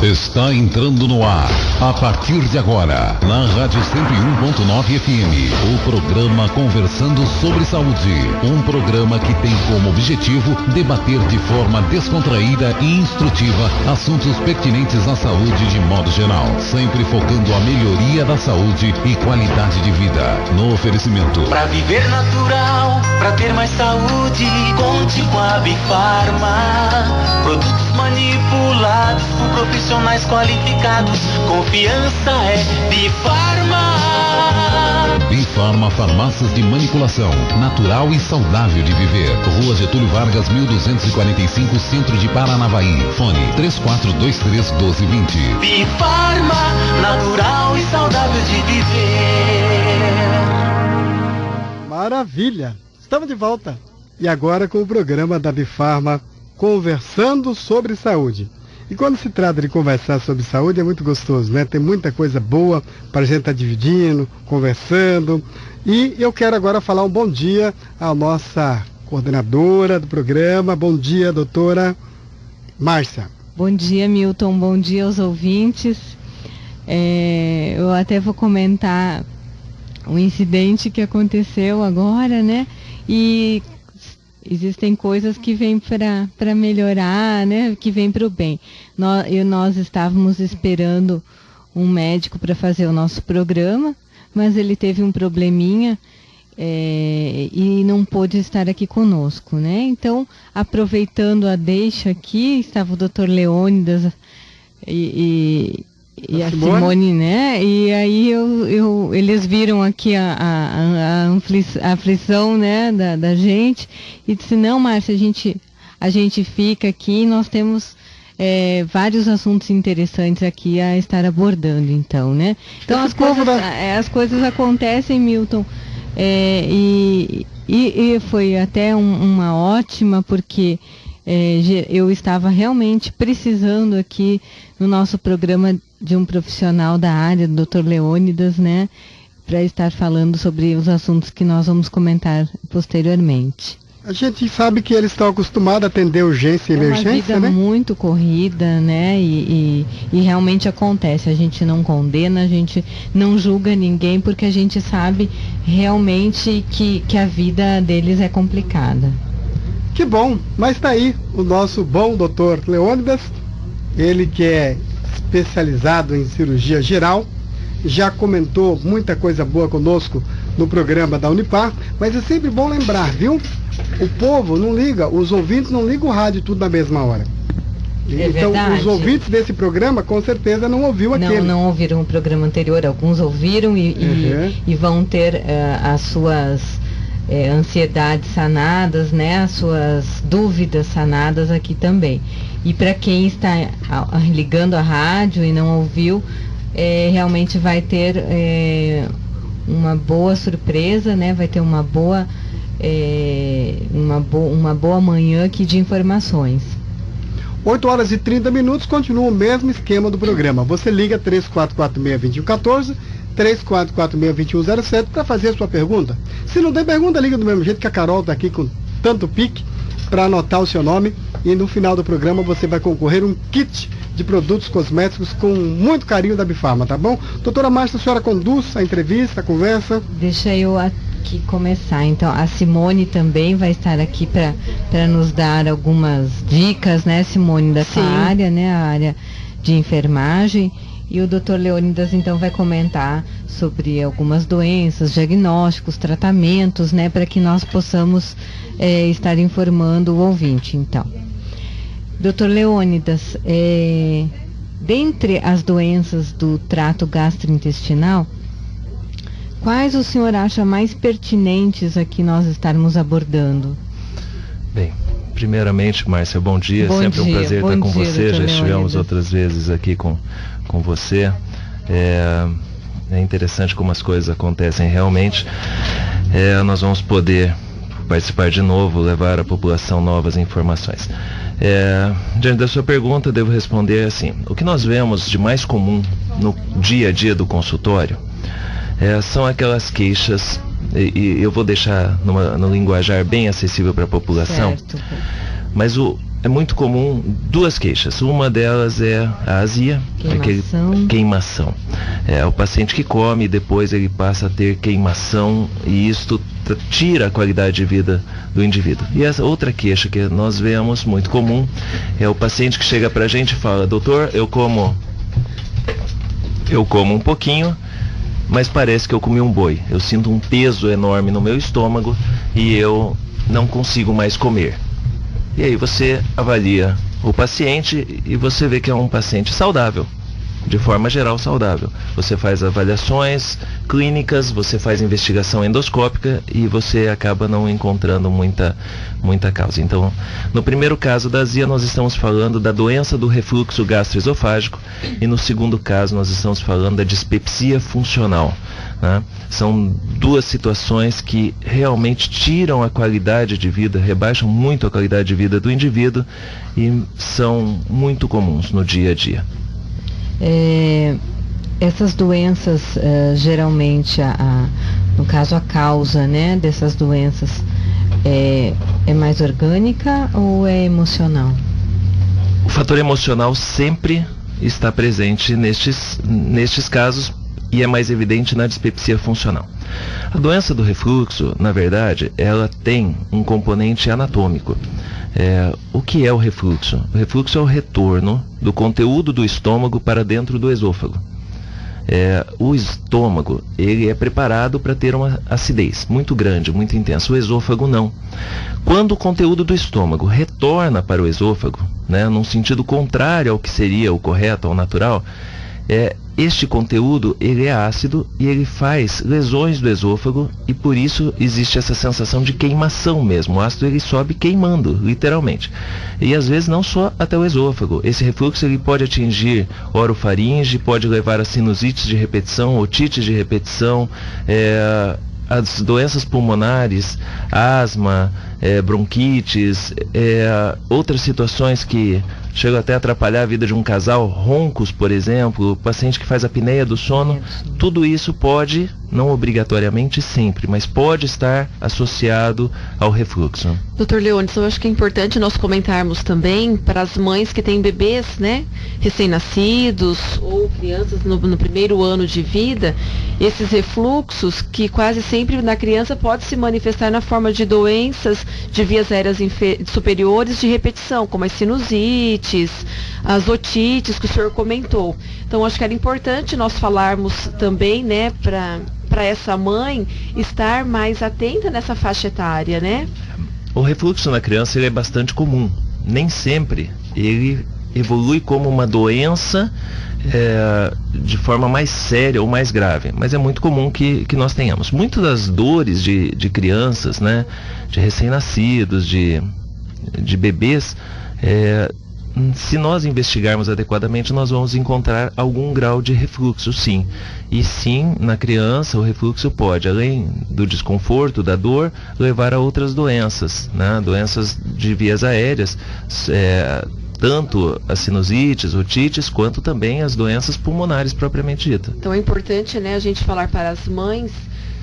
Está entrando no ar, a partir de agora, na Rádio 101.9 FM, o programa Conversando sobre Saúde. Um programa que tem como objetivo debater de forma descontraída e instrutiva assuntos pertinentes à saúde de modo geral, sempre focando a melhoria da saúde e qualidade de vida. No oferecimento. Para viver natural, para ter mais saúde, conte com a Bifarma. Produtos manipulados por profissionais qualificados. Confiança é Bifarma. Bifarma Farmácias de Manipulação, natural e saudável de viver. Rua Getúlio Vargas, 1245, Centro de Paranavaí. Fone 3423-1220. Bifarma, natural e saudável de viver. Maravilha! Estamos de volta. E agora com o programa da Bifarma, Conversando sobre Saúde. E quando se trata de conversar sobre saúde é muito gostoso, né? Tem muita coisa boa para a gente estar dividindo, conversando. E eu quero agora falar um bom dia à nossa coordenadora do programa. Bom dia, doutora Márcia. Bom dia, Milton. Bom dia aos ouvintes. Eu até vou comentar um incidente que aconteceu agora, né? E existem coisas que vêm para melhorar, né? Que vêm para o bem. Nós estávamos esperando um médico para fazer o nosso programa, mas ele teve um probleminha e não pôde estar aqui conosco, né? Então, aproveitando a deixa aqui, estava o Dr. Leônidas e a Simone, né? E aí eles viram aqui a aflição, né, da gente, e disse, não, Márcia, a gente fica aqui, nós temos vários assuntos interessantes aqui a estar abordando, então, né? Então as coisas acontecem, Milton, e foi até uma ótima, porque eu estava realmente precisando aqui no nosso programa de um profissional da área, do Dr. Leônidas, né, para estar falando sobre os assuntos que nós vamos comentar posteriormente. A gente sabe que eles estão acostumados a atender urgência e emergência, né? É uma vida muito corrida, né, e realmente acontece. A gente não condena, a gente não julga ninguém, porque a gente sabe realmente que a vida deles é complicada. Que bom, mas está aí o nosso bom Dr. Leônidas, ele que é especializado em cirurgia geral, já comentou muita coisa boa conosco no programa da Unipar, mas é sempre bom lembrar, viu? O povo não liga, os ouvintes não ligam o rádio tudo na mesma hora. Então, verdade. Os ouvintes desse programa, com certeza, não ouviu aquele. Não ouviram o programa anterior, alguns ouviram e vão ter as suas ansiedades sanadas, né? As suas dúvidas sanadas aqui também. E para quem está ligando a rádio e não ouviu, realmente vai ter uma boa surpresa, né? Vai ter uma boa manhã aqui de informações. 8 horas e 30 minutos, continua o mesmo esquema do programa. Você liga 3446-2114, 3446-2107 para fazer a sua pergunta. Se não tem pergunta, liga do mesmo jeito, que a Carol está aqui com tanto pique para anotar o seu nome, e no final do programa você vai concorrer um kit de produtos cosméticos com muito carinho da Bifarma, tá bom? Doutora Márcia, a senhora conduz a entrevista, a conversa? Deixa eu aqui começar. Então, a Simone também vai estar aqui para nos dar algumas dicas, né, Simone, da sua área, né, a área de enfermagem. E o Dr. Leônidas, então, vai comentar sobre algumas doenças, diagnósticos, tratamentos, né, para que nós possamos estar informando o ouvinte, então. Dr. Leônidas, dentre as doenças do trato gastrointestinal, quais o senhor acha mais pertinentes aqui nós estarmos abordando? Bem, primeiramente, Márcia, bom dia. Sempre um prazer estar com você. Já estivemos outras vezes aqui com você. É interessante como as coisas acontecem realmente. Nós vamos poder participar de novo, levar à população novas informações. Diante da sua pergunta, devo responder assim: o que nós vemos de mais comum no dia a dia do consultório são aquelas queixas, e eu vou deixar no linguajar bem acessível para a população, certo. Mas é muito comum 2 queixas. Uma delas é a azia, queimação. É o paciente que come e depois ele passa a ter queimação, e isto tira a qualidade de vida do indivíduo. E essa outra queixa que nós vemos muito comum é o paciente que chega pra gente e fala: doutor, eu como um pouquinho, mas parece que eu comi um boi. Eu sinto um peso enorme no meu estômago e eu não consigo mais comer. E aí você avalia o paciente e você vê que é um paciente saudável, de forma geral saudável. Você faz avaliações clínicas, você faz investigação endoscópica e você acaba não encontrando muita causa. Então, no primeiro caso da azia, nós estamos falando da doença do refluxo gastroesofágico, e no segundo caso nós estamos falando da dispepsia funcional, né? São 2 situações que realmente tiram a qualidade de vida, rebaixam muito a qualidade de vida do indivíduo e são muito comuns no dia a dia. Essas doenças, geralmente, no caso a causa, né, dessas doenças é mais orgânica ou é emocional? O fator emocional sempre está presente nestes casos e é mais evidente na dispepsia funcional. A doença do refluxo, na verdade, ela tem um componente anatômico. O que é o refluxo? O refluxo é o retorno do conteúdo do estômago para dentro do esôfago. O estômago, ele é preparado para ter uma acidez muito grande, muito intensa. O esôfago não. Quando o conteúdo do estômago retorna para o esôfago, né, num sentido contrário ao que seria o correto, ao natural, este conteúdo ele é ácido e ele faz lesões do esôfago, e por isso existe essa sensação de queimação mesmo. O ácido ele sobe queimando, literalmente. E às vezes não só até o esôfago. Esse refluxo ele pode atingir orofaringe, pode levar a sinusites de repetição, otites de repetição, as doenças pulmonares, asma, bronquites, outras situações que chegam até a atrapalhar a vida de um casal, roncos, por exemplo, o paciente que faz apneia do sono, tudo isso pode, não obrigatoriamente sempre, mas pode estar associado ao refluxo. Dr. Leônidas, eu acho que é importante nós comentarmos também para as mães que têm bebês, né, recém-nascidos ou crianças no primeiro ano de vida, esses refluxos que quase sempre na criança pode se manifestar na forma de doenças de vias aéreas superiores de repetição, como as sinusites, as otites que o senhor comentou. Então, acho que era importante nós falarmos também, né, para essa mãe estar mais atenta nessa faixa etária, né? O refluxo na criança ele é bastante comum. Nem sempre ele evolui como uma doença de forma mais séria ou mais grave, mas é muito comum que nós tenhamos. Muitas das dores de crianças, né, de recém-nascidos, de bebês, se nós investigarmos adequadamente, nós vamos encontrar algum grau de refluxo, sim. E sim, na criança, o refluxo pode, além do desconforto, da dor, levar a outras doenças, né? Doenças de vias aéreas, tanto as sinusites, otites, quanto também as doenças pulmonares propriamente dita. Então é importante, né, a gente falar para as mães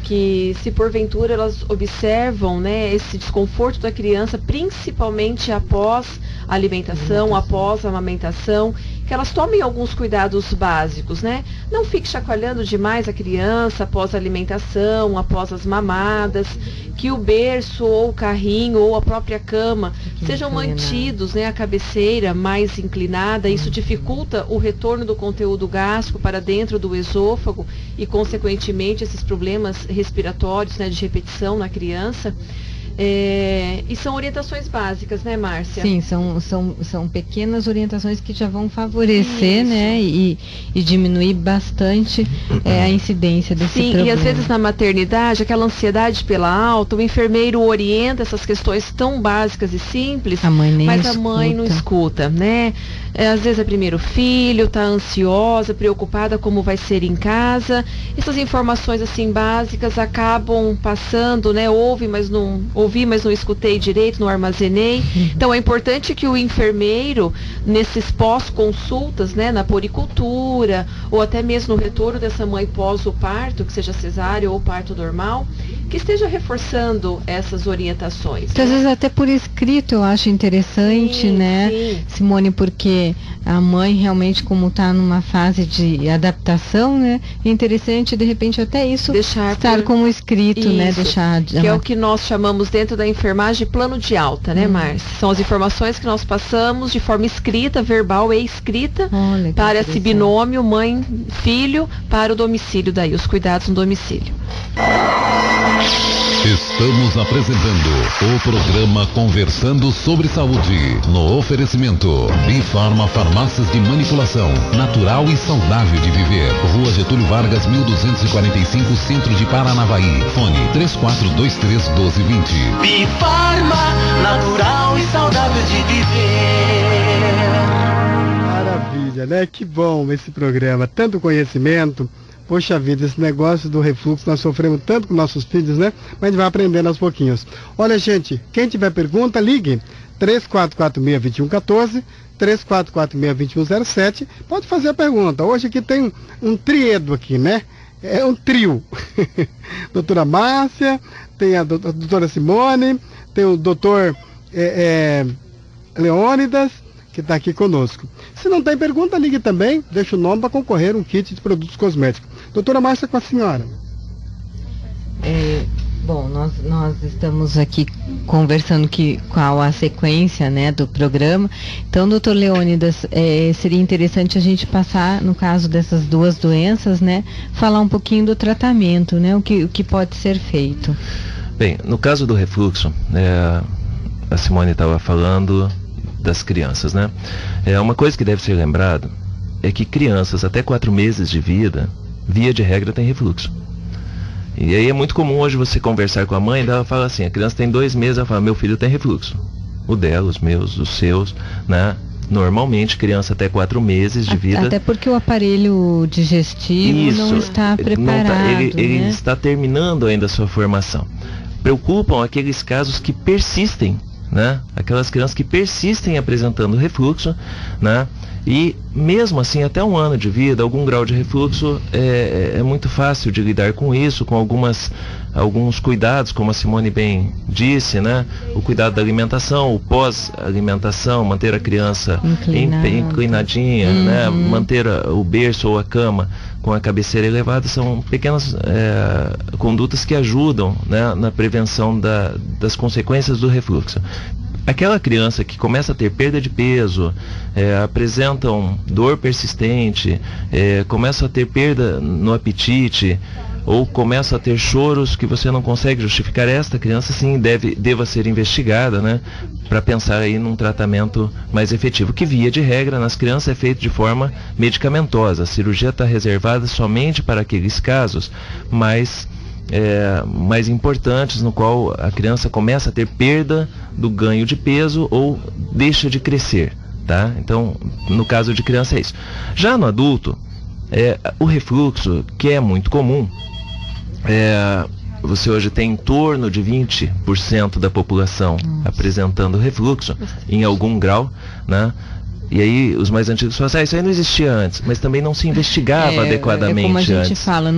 que, se porventura elas observam, né, esse desconforto da criança, principalmente após a alimentação, após a amamentação, que elas tomem alguns cuidados básicos, né? Não fique chacoalhando demais a criança após a alimentação, após as mamadas, que o berço ou o carrinho ou a própria cama sejam mantidos, né, a cabeceira mais inclinada. Isso dificulta o retorno do conteúdo gástrico para dentro do esôfago e, consequentemente, esses problemas respiratórios, né, de repetição na criança. E são orientações básicas, né, Márcia? Sim, são pequenas orientações que já vão favorecer, né, e diminuir bastante a incidência desse problema. Sim, e às vezes na maternidade, aquela ansiedade pela alta, o enfermeiro orienta essas questões tão básicas e simples, mas a mãe não escuta, né? Às vezes é primeiro filho, está ansiosa, preocupada como vai ser em casa. Essas informações assim básicas acabam passando, né? Ouvi, mas não escutei direito, não armazenei. Então é importante que o enfermeiro, nesses pós-consultas, né, na puericultura, ou até mesmo no retorno dessa mãe pós o parto, que seja cesárea ou parto normal, que esteja reforçando essas orientações. Então, às vezes até por escrito eu acho interessante, sim, né, sim. Simone, porque a mãe realmente, como está numa fase de adaptação, né, é interessante de repente até isso estar como escrito, né, deixar... Que é o que nós chamamos dentro da enfermagem de plano de alta, né, Márcia? São as informações que nós passamos de forma escrita, verbal e escrita, para esse binômio mãe-filho, para o domicílio daí, os cuidados no domicílio. Estamos apresentando o programa Conversando sobre Saúde, no oferecimento Bifarma Farmácias de Manipulação, natural e saudável de viver. Rua Getúlio Vargas, 1245, Centro de Paranavaí. Fone 3423-1220. Bifarma, natural e saudável de viver. Maravilha, né? Que bom esse programa, tanto conhecimento. Poxa vida, esse negócio do refluxo, nós sofremos tanto com nossos filhos, né? Mas a gente vai aprendendo aos pouquinhos. Olha, gente, quem tiver pergunta, ligue 3446-2114, 3446-2107. Pode fazer a pergunta. Hoje aqui tem um triedo aqui, né? É um trio. Doutora Márcia, tem a doutora Simone, tem o doutor Leônidas, que está aqui conosco. Se não tem pergunta, ligue também, deixa o nome para concorrer um kit de produtos cosméticos. Doutora Márcia, com a senhora. Bom, nós estamos aqui conversando qual a sequência, né, do programa. Então, doutor Leônidas, seria interessante a gente passar, no caso dessas duas doenças, né, falar um pouquinho do tratamento, né, o que pode ser feito. Bem, no caso do refluxo, a Simone estava falando das crianças, né? Uma coisa que deve ser lembrado é que crianças até 4 meses de vida, via de regra, tem refluxo. E aí é muito comum hoje você conversar com a mãe, ela fala assim, a criança tem 2 meses, ela fala, meu filho tem refluxo. O dela, os meus, os seus, né? Normalmente, criança até 4 meses de vida... Até porque o aparelho digestivo não está preparado, ele está terminando ainda a sua formação. Preocupam aqueles casos que persistem, né? Aquelas crianças que persistem apresentando refluxo, né? E mesmo assim, até 1 ano de vida, algum grau de refluxo é muito fácil de lidar com isso, com alguns cuidados, como a Simone bem disse, né? O cuidado da alimentação, o pós-alimentação, manter a criança inclinadinha, né? Manter o berço ou a cama com a cabeceira elevada, são pequenas condutas que ajudam, né, na prevenção das consequências do refluxo. Aquela criança que começa a ter perda de peso, apresentam dor persistente, começa a ter perda no apetite, ou começa a ter choros que você não consegue justificar, esta criança sim deva ser investigada, né, para pensar aí num tratamento mais efetivo, que via de regra nas crianças é feito de forma medicamentosa. A cirurgia está reservada somente para aqueles casos mais importantes, no qual a criança começa a ter perda do ganho de peso ou deixa de crescer, tá? Então, no caso de criança é isso. Já no adulto, o refluxo, que é muito comum, você hoje tem em torno de 20% da população apresentando refluxo em algum grau, né? E aí os mais antigos falam assim, isso aí não existia antes, mas também não se investigava adequadamente como a gente antes. fala,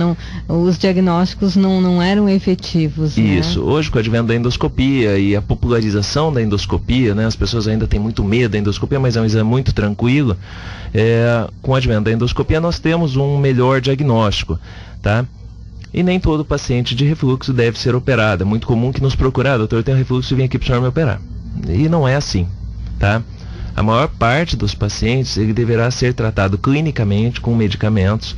os diagnósticos não eram efetivos. Isso, né? Hoje com o advento da endoscopia e a popularização da endoscopia, né, as pessoas ainda têm muito medo da endoscopia, mas é um exame muito tranquilo. Com o advento da endoscopia nós temos um melhor diagnóstico, tá? E nem todo paciente de refluxo deve ser operado. É muito comum que nos procurar, doutor, eu tenho refluxo e vem aqui para o senhor me operar. E não é assim, tá? A maior parte dos pacientes, ele deverá ser tratado clinicamente com medicamentos.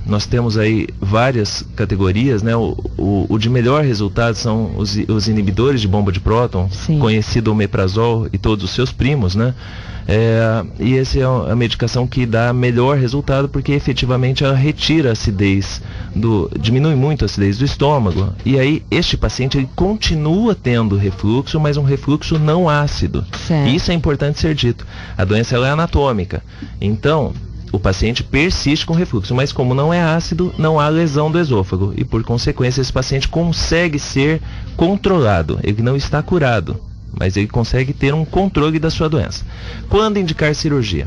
Nós temos aí várias categorias, né? O de melhor resultado são os inibidores de bomba de próton, sim, conhecido omeprazol e todos os seus primos, né? E essa é a medicação que dá melhor resultado, porque efetivamente ela retira a acidez, diminui muito a acidez do estômago, e aí este paciente ele continua tendo refluxo, mas um refluxo não ácido. Certo. Isso é importante ser dito. A doença ela é anatômica, então o paciente persiste com refluxo, mas como não é ácido, não há lesão do esôfago, e por consequência esse paciente consegue ser controlado, ele não está curado, mas ele consegue ter um controle da sua doença. Quando indicar cirurgia?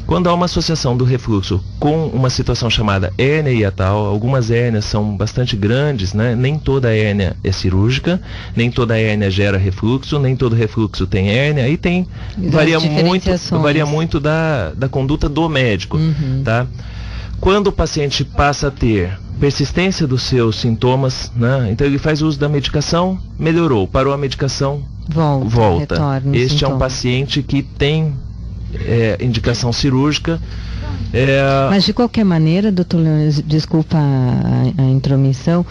Quando há uma associação do refluxo com uma situação chamada hérnia hiatal, algumas hérnias são bastante grandes, né? Nem toda hérnia é cirúrgica, nem toda hérnia gera refluxo, nem todo refluxo tem hérnia, e varia muito da conduta do médico, tá? Quando o paciente passa a ter persistência dos seus sintomas, né? Então ele faz uso da medicação, melhorou, parou a medicação, volta. Este é um paciente que tem indicação cirúrgica. Mas de qualquer maneira, doutor Leônidas, desculpa a intromissão,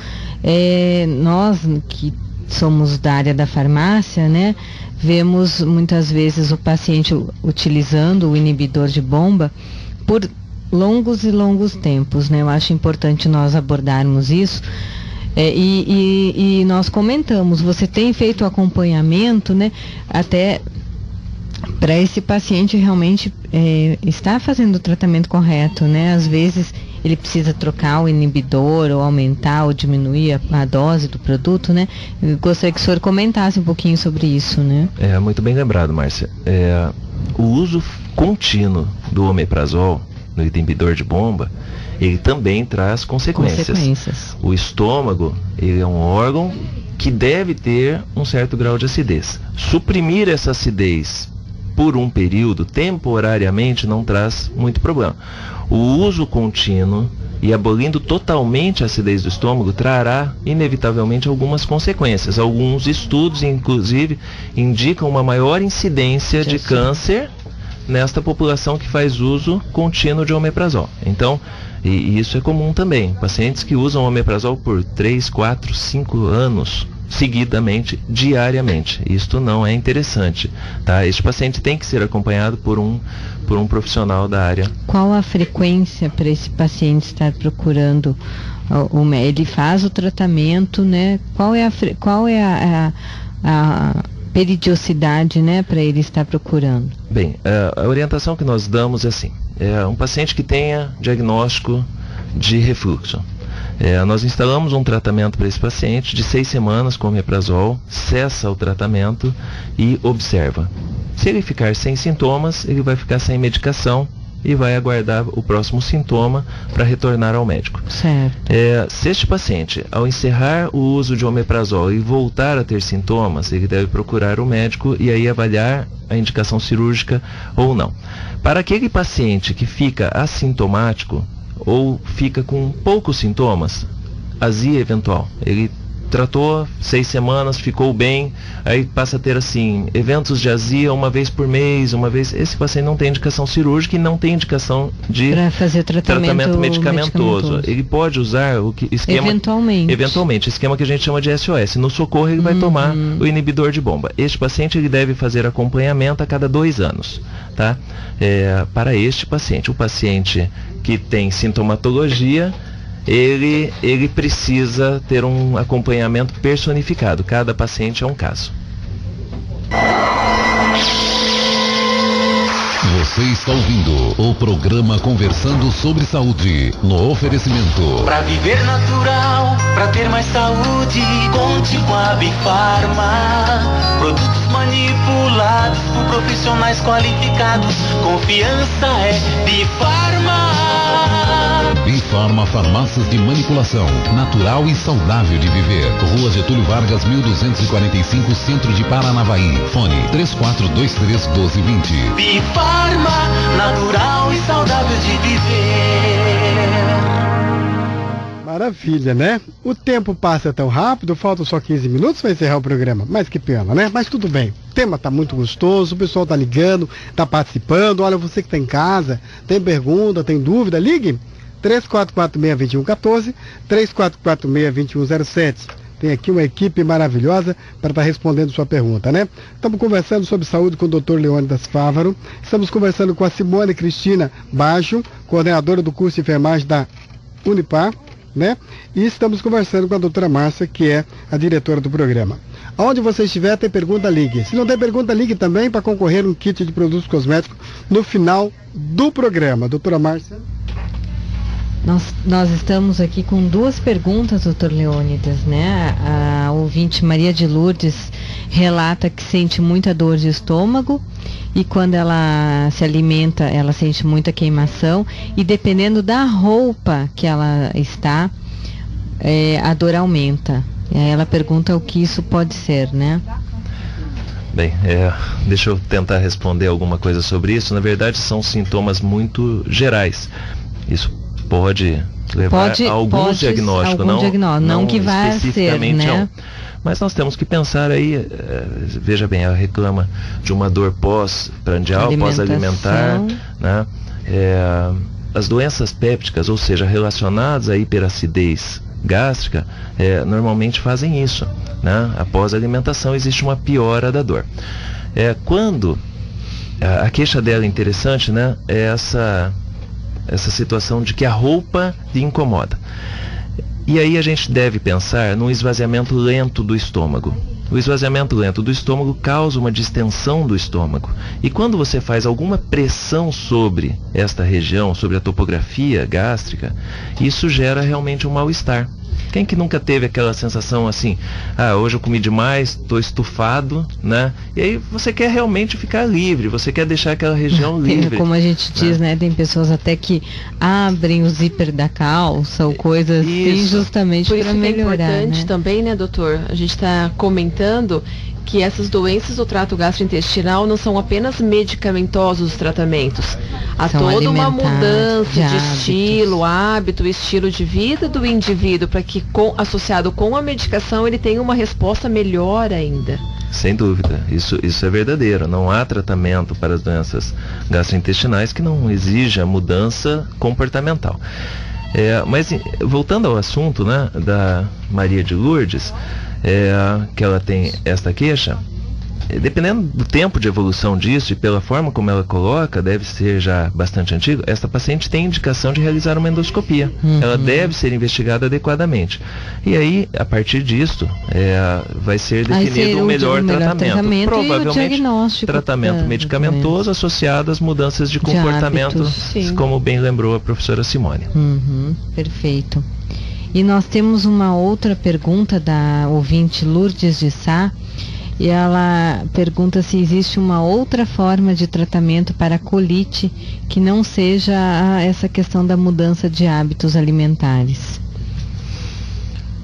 nós que somos da área da farmácia, né, vemos muitas vezes o paciente utilizando o inibidor de bomba por longos e longos tempos, né? Eu acho importante nós abordarmos isso. E nós comentamos, você tem feito acompanhamento, né, até para esse paciente realmente estar fazendo o tratamento correto, né? Às vezes ele precisa trocar o inibidor ou aumentar ou diminuir a dose do produto, né? Eu gostaria que o senhor comentasse um pouquinho sobre isso, né? Muito bem lembrado, Márcia. O uso contínuo do omeprazol, no inibidor de bomba, ele também traz consequências. O estômago, ele é um órgão que deve ter um certo grau de acidez. Suprimir essa acidez por um período, temporariamente, não traz muito problema. O uso contínuo e abolindo totalmente a acidez do estômago trará inevitavelmente algumas consequências. Alguns estudos, inclusive, indicam uma maior incidência de câncer nesta população que faz uso contínuo de omeprazol. Então, e isso é comum também. Pacientes que usam omeprazol por 3, 4, 5 anos seguidamente, diariamente. Isto não é interessante, tá? Este paciente tem que ser acompanhado por um profissional da área. Qual a frequência para esse paciente estar procurando ele faz o tratamento, né? Qual é a periodicidade, né, para ele estar procurando? Bem, a orientação que nós damos é assim: um paciente que tenha diagnóstico de refluxo. Nós instalamos um tratamento para esse paciente de 6 semanas com omeprazol, cessa o tratamento e observa. Se ele ficar sem sintomas, ele vai ficar sem medicação e vai aguardar o próximo sintoma para retornar ao médico. Certo. Se este paciente, ao encerrar o uso de omeprazol e voltar a ter sintomas, ele deve procurar o médico e aí avaliar a indicação cirúrgica ou não. Para aquele paciente que fica assintomático ou fica com poucos sintomas, azia eventual, ele tratou 6 semanas, ficou bem, aí passa a ter assim, eventos de azia uma vez por mês, esse paciente não tem indicação cirúrgica e não tem indicação de fazer tratamento medicamentoso. Ele pode usar o esquema eventualmente, esquema que a gente chama de SOS. No socorro ele vai tomar o inibidor de bomba. Este paciente ele deve fazer acompanhamento a cada 2 anos, tá? Para este paciente, o paciente que tem sintomatologia, ele precisa ter um acompanhamento personificado. Cada paciente é um caso. Você está ouvindo o programa Conversando sobre Saúde, no oferecimento. Para viver natural, para ter mais saúde, conte com a Bifarma. Produtos manipulados por profissionais qualificados. Confiança é Bifarma. Bifarma Farmácias de Manipulação, natural e saudável de viver. Rua Getúlio Vargas, 1245, Centro de Paranavaí. Fone 3423-1220. Bifarma, natural e saudável de viver. Maravilha, né? O tempo passa tão rápido, faltam só 15 minutos para encerrar o programa. Mas que pena, né? Mas tudo bem. O tema tá muito gostoso, o pessoal tá ligando, tá participando. Olha, você que tá em casa, tem pergunta, tem dúvida, ligue. 3446-2114, 3446-2107. Tem aqui uma equipe maravilhosa para estar respondendo sua pergunta, né? Estamos conversando sobre saúde com o Dr. Leônidas Fávaro. Estamos conversando com a Simone Cristina Baggio, coordenadora do curso de enfermagem da Unipar, né? E estamos conversando com a doutora Márcia, que é a diretora do programa. Onde você estiver, tem pergunta, ligue. Se não tem pergunta, ligue também para concorrer um kit de produtos cosméticos no final do programa. Doutora Márcia. Nós estamos aqui com 2 perguntas, doutor Leônidas, né? A ouvinte Maria de Lourdes relata que sente muita dor de estômago e quando ela se alimenta, ela sente muita queimação, e dependendo da roupa que ela está, a dor aumenta. E aí ela pergunta o que isso pode ser, né? Bem, deixa eu tentar responder alguma coisa sobre isso. Na verdade, são sintomas muito gerais. Isso pode levar a alguns diagnósticos, não que vai ser, né? Mas nós temos que pensar aí, veja bem, ela reclama de uma dor pós-prandial, pós-alimentar, né? As doenças pépticas, ou seja, relacionadas à hiperacidez gástrica, normalmente fazem isso, né? Após a alimentação existe uma piora da dor. Quando a queixa dela é interessante, né? É essa situação de que a roupa lhe incomoda. E aí a gente deve pensar num esvaziamento lento do estômago. O esvaziamento lento do estômago causa uma distensão do estômago. E quando você faz alguma pressão sobre esta região, sobre a topografia gástrica, isso gera realmente um mal-estar. Quem que nunca teve aquela sensação assim, hoje eu comi demais, estou estufado, né? E aí você quer realmente ficar livre, você quer deixar aquela região livre. Como a gente diz, né? Tem pessoas até que abrem o zíper da calça ou coisas assim, justamente para melhorar. É importante também, né, doutor? A gente está comentando que essas doenças do trato gastrointestinal não são apenas medicamentosos os tratamentos. Há toda uma mudança de estilo, hábito, estilo de vida do indivíduo para que, associado com a medicação, ele tenha uma resposta melhor ainda. Sem dúvida, isso é verdadeiro. Não há tratamento para as doenças gastrointestinais que não exija mudança comportamental. Mas voltando ao assunto, né, da Maria de Lourdes, que ela tem esta queixa, dependendo do tempo de evolução disso e pela forma como ela coloca, deve ser já bastante antigo, esta paciente tem indicação de realizar uma endoscopia. Ela deve ser investigada adequadamente. E aí, a partir disso, vai ser definido o melhor tratamento. Provavelmente, tratamento medicamentoso associado às mudanças de comportamento, como bem lembrou a professora Simone. Perfeito. E nós temos uma outra pergunta da ouvinte Lourdes de Sá, e ela pergunta se existe uma outra forma de tratamento para colite que não seja essa questão da mudança de hábitos alimentares.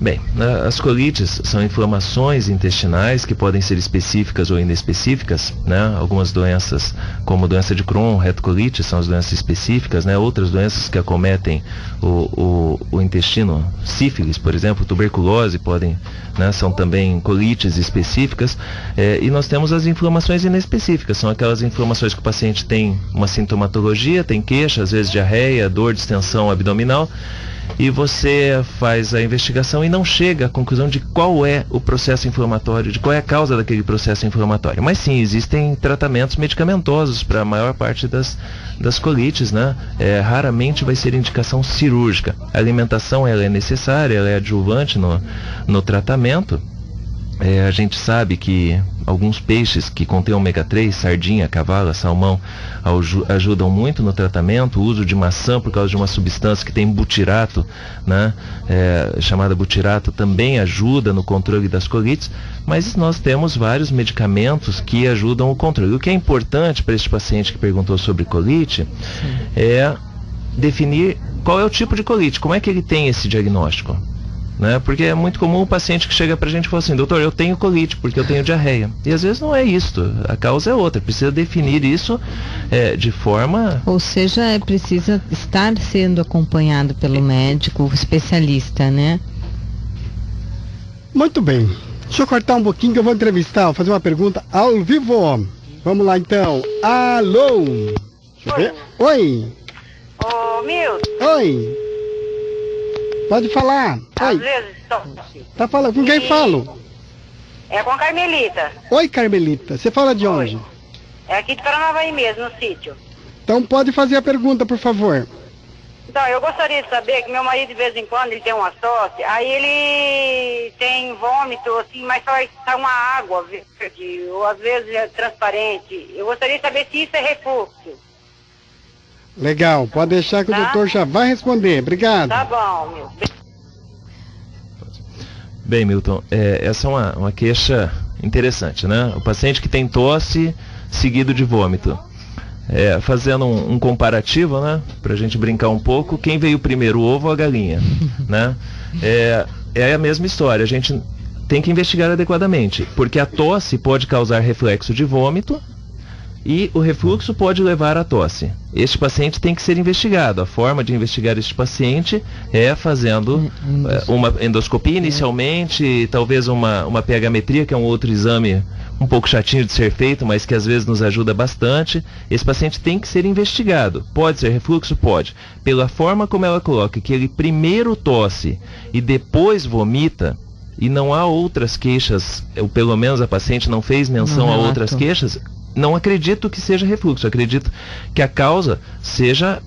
Bem, as colites são inflamações intestinais que podem ser específicas ou inespecíficas, né? Algumas doenças, como doença de Crohn, retocolite, são as doenças específicas, né? Outras doenças que acometem o intestino, sífilis, por exemplo, tuberculose, podem, né? São também colites específicas. E nós temos as inflamações inespecíficas, são aquelas inflamações que o paciente tem uma sintomatologia, tem queixa, às vezes diarreia, dor, distensão abdominal, e você faz a investigação e não chega à conclusão de qual é o processo inflamatório, de qual é a causa daquele processo inflamatório. Mas sim, existem tratamentos medicamentosos para a maior parte das colites, né? Raramente vai ser indicação cirúrgica. A alimentação ela é necessária, ela é adjuvante no tratamento. A gente sabe que alguns peixes que contêm ômega 3, sardinha, cavala, salmão, ajudam muito no tratamento. O uso de maçã por causa de uma substância que tem butirato, né, chamada butirato, também ajuda no controle das colites. Mas nós temos vários medicamentos que ajudam o controle. O que é importante para este paciente que perguntou sobre colite é definir qual é o tipo de colite, como é que ele tem esse diagnóstico. Né? Porque é muito comum o paciente que chega pra gente e fala assim: doutor, eu tenho colite porque eu tenho diarreia. E às vezes não é isso, a causa é outra. Precisa definir isso de forma... Ou seja, precisa estar sendo acompanhado pelo médico especialista, né? Muito bem. Deixa eu cortar um pouquinho que eu vou entrevistar, vou fazer uma pergunta ao vivo. Vamos lá então. Alô? Deixa eu ver. Oi. Ô, Milton. Oi. Pode falar. Às Oi. vezes Tá falando com quem falo? É com a Carmelita. Oi, Carmelita. Você fala de onde? É aqui de Paranavaí mesmo, no sítio. Então pode fazer a pergunta, por favor. Então, eu gostaria de saber que meu marido, de vez em quando, ele tem uma tosse, aí ele tem vômito, assim, mas só está uma água verde, ou às vezes é transparente. Eu gostaria de saber se isso é refluxo. Legal, pode deixar que o doutor já vai responder. Obrigado. Tá bom, meu. Bem, Milton, essa é uma queixa interessante, né? O paciente que tem tosse seguido de vômito. Fazendo um comparativo, né, pra gente brincar um pouco, quem veio primeiro, o ovo ou a galinha, né? É a mesma história, a gente tem que investigar adequadamente, porque a tosse pode causar reflexo de vômito e o refluxo pode levar à tosse. Este paciente tem que ser investigado. A forma de investigar este paciente é fazendo uma endoscopia inicialmente, talvez uma pH-metria, que é um outro exame um pouco chatinho de ser feito, mas que às vezes nos ajuda bastante. Esse paciente tem que ser investigado. Pode ser refluxo? Pode. Pela forma como ela coloca, que ele primeiro tosse e depois vomita, e não há outras queixas, ou pelo menos a paciente não fez menção a outras queixas, não acredito que seja refluxo, acredito que a causa seja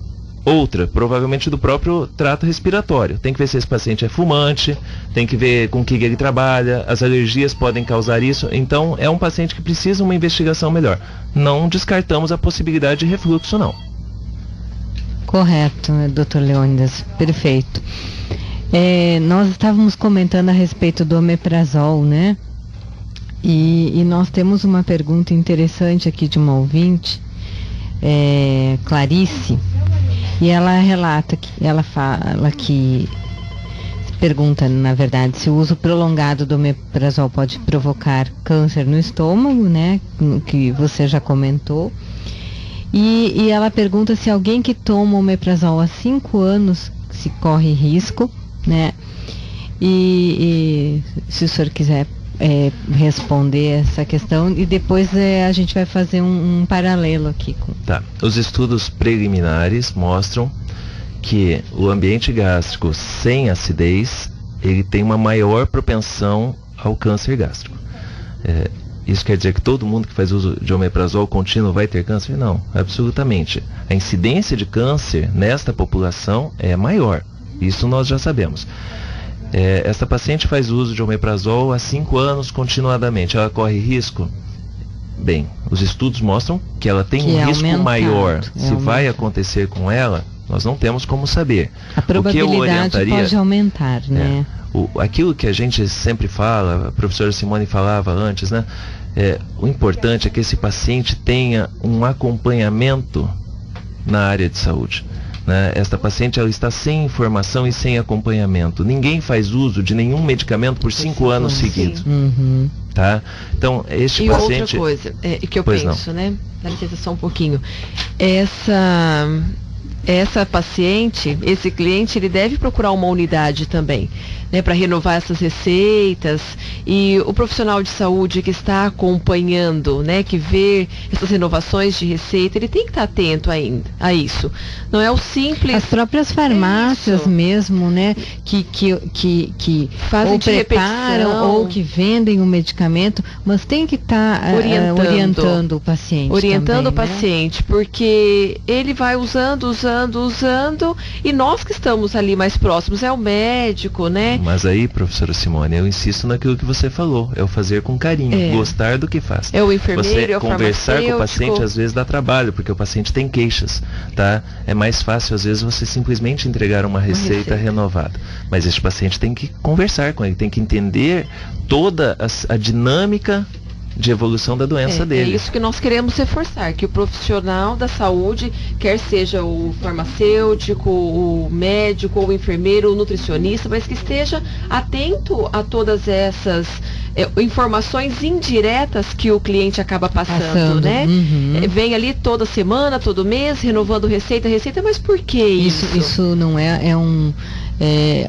outra, provavelmente do próprio trato respiratório. Tem que ver se esse paciente é fumante, tem que ver com o que ele trabalha, as alergias podem causar isso, então é um paciente que precisa uma investigação melhor. Não descartamos a possibilidade de refluxo, não. Correto, Dr. Leônidas, perfeito. Nós estávamos comentando a respeito do omeprazol, né? E nós temos uma pergunta interessante aqui de uma ouvinte, Clarice, e ela relata que ela fala que pergunta, na verdade, se o uso prolongado do omeprazol pode provocar câncer no estômago, né? Que você já comentou. E ela pergunta se alguém que toma omeprazol há 5 anos se corre risco, né? E se o senhor quiser responder essa questão, e depois a gente vai fazer um paralelo aqui com... Tá. Os estudos preliminares mostram que o ambiente gástrico sem acidez, ele tem uma maior propensão ao câncer gástrico. Isso quer dizer que todo mundo que faz uso de omeprazol contínuo vai ter câncer? Não, absolutamente. A incidência de câncer nesta população é maior. Isso nós já sabemos. Esta paciente faz uso de omeprazol há 5 anos continuadamente. Ela corre risco? Bem, os estudos mostram que ela tem um risco maior. Se vai acontecer com ela, nós não temos como saber. A probabilidade pode aumentar, né? Aquilo que a gente sempre fala, a professora Simone falava antes, né? O importante é que esse paciente tenha um acompanhamento na área de saúde. Esta paciente, ela está sem informação e sem acompanhamento. Ninguém faz uso de nenhum medicamento por 5 anos seguidos. Uhum. Tá? Então, este e paciente... outra coisa que eu penso, né? Dá licença só um pouquinho. Essa paciente, esse cliente, ele deve procurar uma unidade também, né, para renovar essas receitas, e o profissional de saúde que está acompanhando, né, que vê essas renovações de receita, ele tem que estar atento ainda a isso. Não é o simples... As próprias farmácias mesmo, né, que fazem ou preparam ou que vendem o medicamento, mas tem que estar orientando o paciente. Orientando também, o paciente, porque ele vai usando, e nós que estamos ali mais próximos, é o médico, né? Mas aí, professora Simone, eu insisto naquilo que você falou, é o fazer com carinho, gostar do que faz. É o enfermeiro, você é o conversar com o paciente às vezes dá trabalho, porque o paciente tem queixas, tá? É mais fácil às vezes você simplesmente entregar uma receita renovada. Mas este paciente tem que conversar com ele, tem que entender toda a dinâmica de evolução da doença dele. É isso que nós queremos reforçar, que o profissional da saúde, quer seja o farmacêutico, o médico, o enfermeiro, o nutricionista, mas que esteja atento a todas essas informações indiretas que o cliente acaba passando, né? Uhum. Vem ali toda semana, todo mês, renovando receita, mas por que isso? Isso não é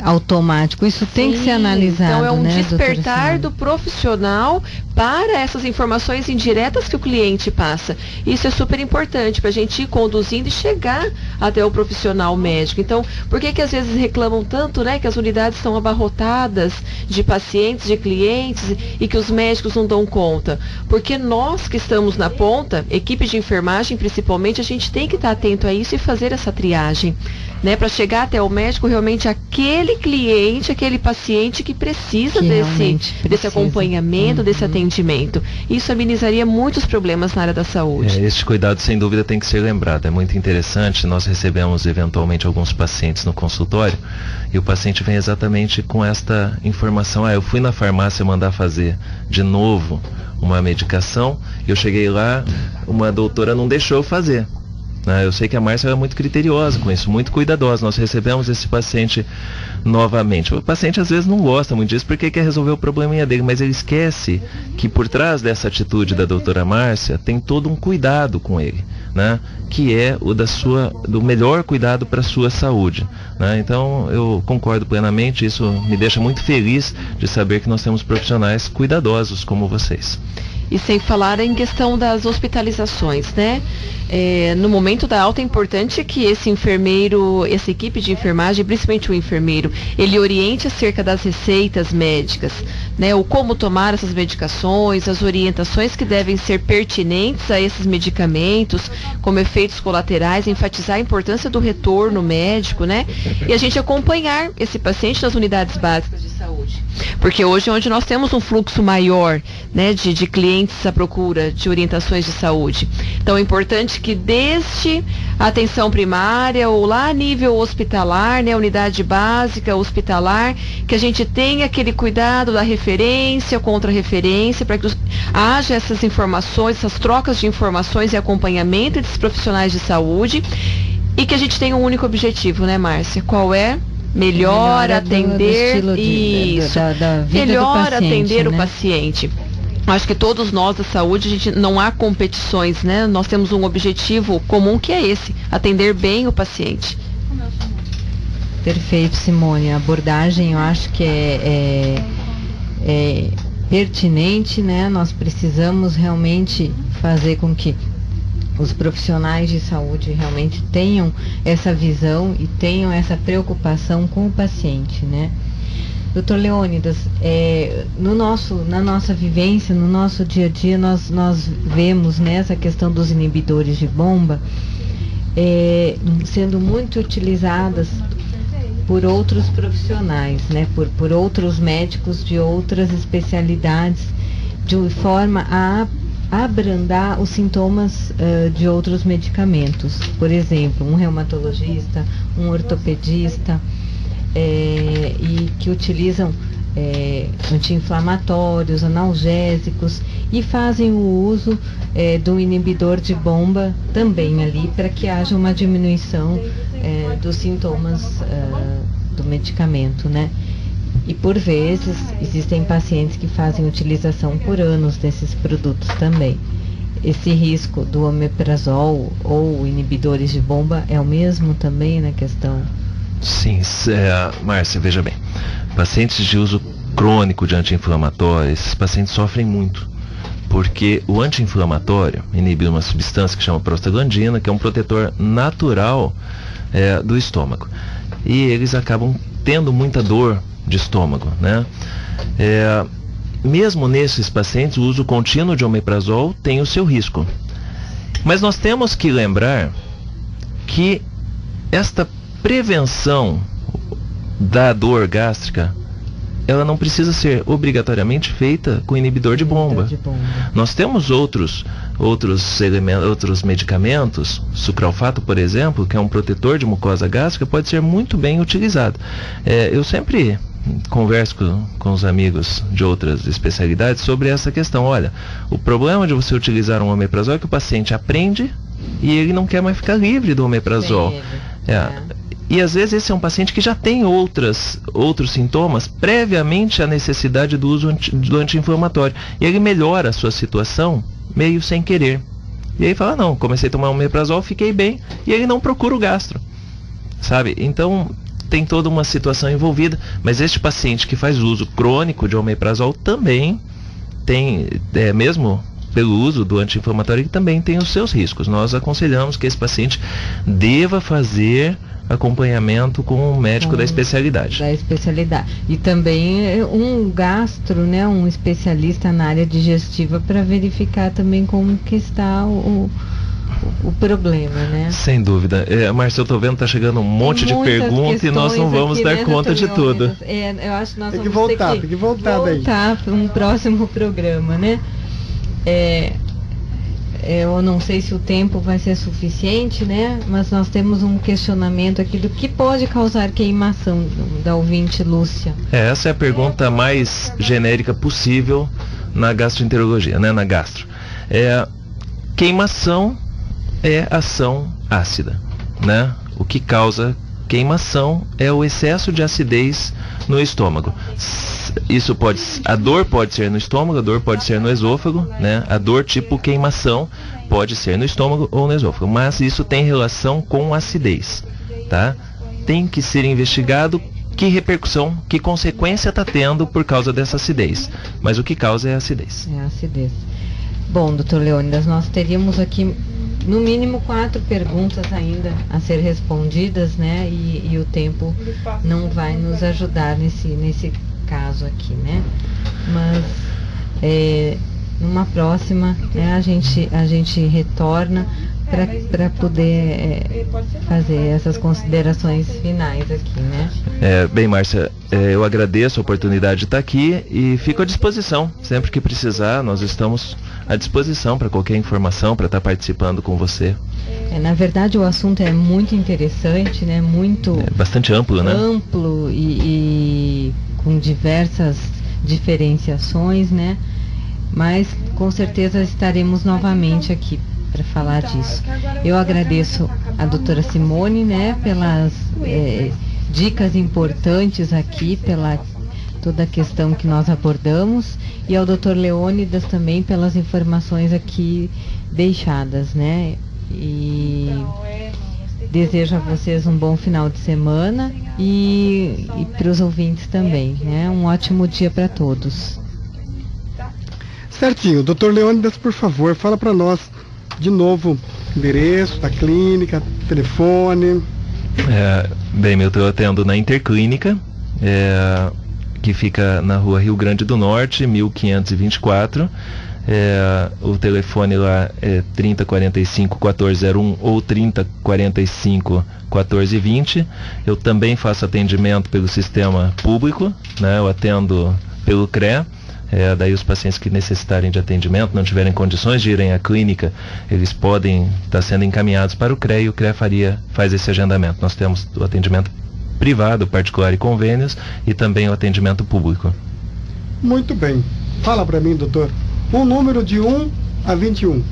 automático, isso tem que ser analisado. Então é um né, despertar do profissional para essas informações indiretas que o cliente passa. Isso é super importante para a gente ir conduzindo e chegar até o profissional médico. Então, por que às vezes reclamam tanto, né, que as unidades estão abarrotadas de pacientes, de clientes, e que os médicos não dão conta? Porque nós que estamos na ponta, equipe de enfermagem principalmente, a gente tem que estar atento a isso e fazer essa triagem, né, para chegar até o médico realmente aquele cliente, aquele paciente que precisa desse acompanhamento, desse atendimento. Isso amenizaria muitos problemas na área da saúde. Este cuidado, sem dúvida, tem que ser lembrado. É muito interessante. Nós recebemos, eventualmente, alguns pacientes no consultório e o paciente vem exatamente com esta informação. Eu fui na farmácia mandar fazer de novo uma medicação, eu cheguei lá, uma doutora não deixou eu fazer. Eu sei que a Márcia é muito criteriosa com isso, muito cuidadosa. Nós recebemos esse paciente novamente. O paciente às vezes não gosta muito disso porque quer resolver o probleminha dele, mas ele esquece que por trás dessa atitude da doutora Márcia tem todo um cuidado com ele, né? Que é o do melhor cuidado para a sua saúde, né? Então eu concordo plenamente, isso me deixa muito feliz de saber que nós temos profissionais cuidadosos como vocês. E sem falar em questão das hospitalizações, né? No momento da alta é importante que esse enfermeiro, essa equipe de enfermagem, principalmente o enfermeiro, ele oriente acerca das receitas médicas, né? O como tomar essas medicações, as orientações que devem ser pertinentes a esses medicamentos, como efeitos colaterais, enfatizar a importância do retorno médico, né? E a gente acompanhar esse paciente nas unidades básicas de saúde. Porque hoje é onde nós temos um fluxo maior, né, de clientes à procura de orientações de saúde. Então é importante que desde a atenção primária ou lá a nível hospitalar, né, unidade básica hospitalar, que a gente tenha aquele cuidado da referência, contra-referência, para que haja essas informações, essas trocas de informações e acompanhamento entre os profissionais de saúde e que a gente tenha um único objetivo, né, Márcia? Qual é? Melhor atender melhor atender o paciente. Acho que todos nós da saúde, a gente não há competições, né? Nós temos um objetivo comum que é esse, atender bem o paciente. Perfeito, Simone. A abordagem eu acho que é pertinente, né? Nós precisamos realmente fazer com que os profissionais de saúde realmente tenham essa visão e tenham essa preocupação com o paciente, né? Dr. Leônidas, na nossa vivência, no nosso dia a dia, nós vemos, né, essa questão dos inibidores de bomba sendo muito utilizadas por outros profissionais, né, por outros médicos de outras especialidades, de forma a abrandar os sintomas de outros medicamentos. Por exemplo, um reumatologista, um ortopedista, e que utilizam anti-inflamatórios, analgésicos e fazem o uso do inibidor de bomba também ali para que haja uma diminuição dos sintomas do medicamento, né? E por vezes existem pacientes que fazem utilização por anos desses produtos também. Esse risco do omeprazol ou inibidores de bomba é o mesmo também na questão? Sim, Márcia, veja bem, pacientes de uso crônico de anti-inflamatório, esses pacientes sofrem muito, porque o anti-inflamatório inibe uma substância que chama prostaglandina, que é um protetor natural do estômago, e eles acabam tendo muita dor de estômago, né? Mesmo nesses pacientes, o uso contínuo de omeprazol tem o seu risco, mas nós temos que lembrar que esta prevenção da dor gástrica, ela não precisa ser obrigatoriamente feita com inibidor de bomba. Nós temos outros medicamentos, sucralfato, por exemplo, que é um protetor de mucosa gástrica, pode ser muito bem utilizado. Eu sempre converso com os amigos de outras especialidades sobre essa questão. Olha, o problema de você utilizar um omeprazol é que o paciente aprende e ele não quer mais ficar livre do omeprazol. E às vezes esse é um paciente que já tem outros sintomas previamente à necessidade do uso do anti-inflamatório. E ele melhora a sua situação meio sem querer. E aí fala, não, comecei a tomar omeprazol, fiquei bem. E ele não procura o gastro, sabe? Então tem toda uma situação envolvida. Mas este paciente que faz uso crônico de omeprazol também tem, mesmo pelo uso do anti-inflamatório, que também tem os seus riscos. Nós aconselhamos que esse paciente deva fazer acompanhamento com o médico da especialidade. E também um gastro, né, um especialista na área digestiva para verificar também como que está o problema, né? Sem dúvida. Márcia, eu estou vendo que está chegando um monte de perguntas e nós não vamos dar conta de tudo. Eu acho que nós tem vamos tem que voltar para um próximo programa, né? Eu não sei se o tempo vai ser suficiente, né? Mas nós temos um questionamento aqui do que pode causar queimação, da ouvinte Lúcia. Essa é a pergunta mais genérica possível na gastroenterologia, né? Na gastro. Queimação é ação ácida, né? O que causa queimação é o excesso de acidez no estômago. A dor pode ser no estômago, a dor pode ser no esôfago, né? A dor tipo queimação pode ser no estômago ou no esôfago, mas isso tem relação com acidez, tá? Tem que ser investigado que repercussão, que consequência está tendo por causa dessa acidez, mas o que causa é a acidez. É a acidez. Bom, doutor Leônidas, nós teríamos aqui no mínimo 4 perguntas ainda a ser respondidas, né? E o tempo não vai nos ajudar nesse caso aqui, né? Mas numa próxima, né, a gente retorna para poder fazer essas considerações finais aqui, né? Bem, Márcia, eu agradeço a oportunidade de estar aqui e fico à disposição. Sempre que precisar, nós estamos à disposição para qualquer informação, para estar participando com você. Na verdade, o assunto é muito interessante, né? Bastante amplo, né? Amplo e com diversas diferenciações, né? Mas com certeza estaremos novamente aqui para falar disso. Eu agradeço a doutora Simone, né, pelas dicas importantes aqui, pela toda a questão que nós abordamos, e ao doutor Leônidas também pelas informações aqui deixadas, né? E desejo a vocês um bom final de semana e para os ouvintes também, né? Um ótimo dia para todos. Certinho. Doutor Leônidas, por favor, fala para nós de novo o endereço da clínica, telefone. Bem, eu atendo na Interclínica, que fica na rua Rio Grande do Norte, 1524. O telefone lá é 3045-1401 ou 3045-1420. Eu também faço atendimento pelo sistema público, né? Eu atendo pelo CREA. Daí os pacientes que necessitarem de atendimento, não tiverem condições de irem à clínica, eles podem estar sendo encaminhados para o CREA e o CREA faz esse agendamento. Nós temos o atendimento privado, particular e convênios, e também o atendimento público. Muito bem. Fala para mim, doutor. Um número de 1 a 21.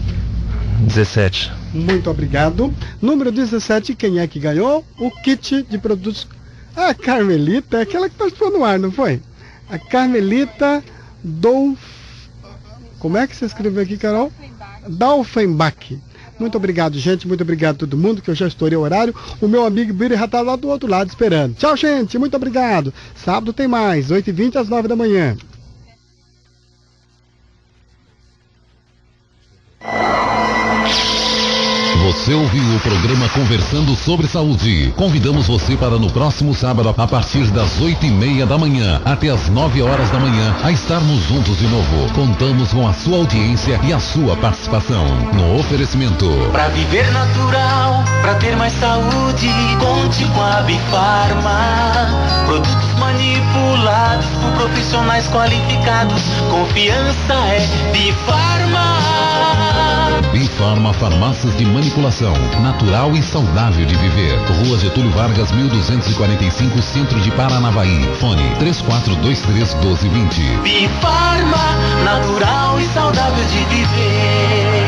17. Muito obrigado. Número 17, quem é que ganhou? O kit de produtos... A Carmelita, aquela que participou no ar, não foi? A Carmelita Como é que você escreveu aqui, Carol? Dalfenbach. Muito obrigado, gente. Muito obrigado a todo mundo, que eu já estourei o horário. O meu amigo Biri já está lá do outro lado esperando. Tchau, gente. Muito obrigado. Sábado tem mais. 8h20 às 9 da manhã. Você ouviu o programa Conversando sobre Saúde. Convidamos você para no próximo sábado, a partir das 8h30 da manhã até as 9 horas da manhã, a estarmos juntos de novo. Contamos com a sua audiência e a sua participação no oferecimento. Para viver natural, para ter mais saúde, conte com a Bifarma. Produtos manipulados por profissionais qualificados. Confiança é Bifarma. Bifarma Farmácias de Manipulação, natural e saudável de viver. Rua Getúlio Vargas, 1245, Centro de Paranavaí. Fone 3423-1220. Bifarma, natural e saudável de viver.